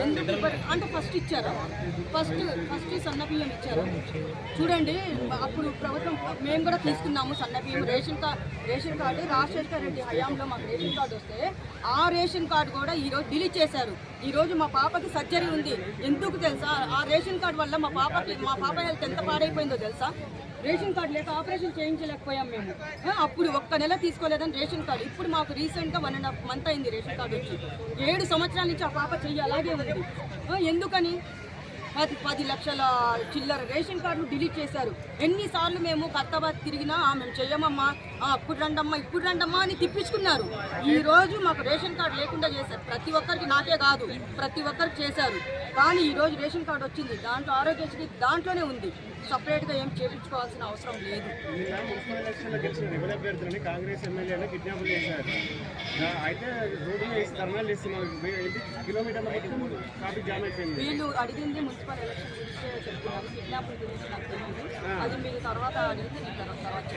ఎందుకు అంటే ఫస్ట్ ఇచ్చారు, ఫస్ట్ సన్నబియ్యం ఇచ్చారు. చూడండి, అప్పుడు ప్రభుత్వం మేము కూడా తీసుకున్నాము సన్నబియ్యం. రేషన్ కార్డు రాజశేఖర రెడ్డి హయాంలో మాకు రేషన్ కార్డు వస్తే ఆ రేషన్ కార్డు కూడా ఈరోజు డిలీట్ చేశారు. ఈరోజు మా పాపకి సర్జరీ ఉంది. ఎందుకు తెలుసా? ఆ రేషన్ కార్డు వల్ల మా పాప హెల్త్ ఎంత పాడైపోయిందో తెలుసా? రేషన్ కార్డు లేక ఆపరేషన్ చేయించలేకపోయాం మేము. అప్పుడు ఒక్క నెల తీసుకోలేదని రేషన్ కార్డు. ఇప్పుడు మాకు రీసెంట్గా 1.5 మంత్ అయింది రేషన్ కార్డు వచ్చి. 7 సంవత్సరాల నుంచి ఆ పాప చెయ్యి అలాగే ఉంది. ఎందుకని? 10 లక్షల చిల్లర రేషన్ కార్డులు డిలీట్ చేశారు. ఎన్నిసార్లు మేము కర్తాబాద్ తిరిగినా మేము చెయ్యమమ్మా, అప్పుడు రండమ్మా అని తిప్పించుకున్నారు. ఈరోజు మాకు రేషన్ కార్డు లేకుండా చేశారు. ప్రతి ఒక్కరికి, నాకే కాదు ప్రతి ఒక్కరికి చేశారు. కానీ ఈరోజు రేషన్ కార్డు వచ్చింది, దాంట్లో ఆరోగ్యశ్రీ దాంట్లోనే ఉంది. సపరేట్గా ఏం చేయించుకోవాల్సిన అవసరం లేదు. కాంగ్రెస్ ఎమ్మెల్యేలు కిడ్నాప్ చేశారు. అయితే రోడ్డు ధర్నాలు చేస్తున్నారు. ట్రాఫిక్ జామ్ అయిపోయింది. వీళ్ళు అడిగింది మున్సిపల్ ఎలక్షన్ గురించి చెప్తున్నారు. కిడ్నాప్ గురించి నాకు తెలియదు. అది మీరు తర్వాత అడిగితే నేను తర్వాత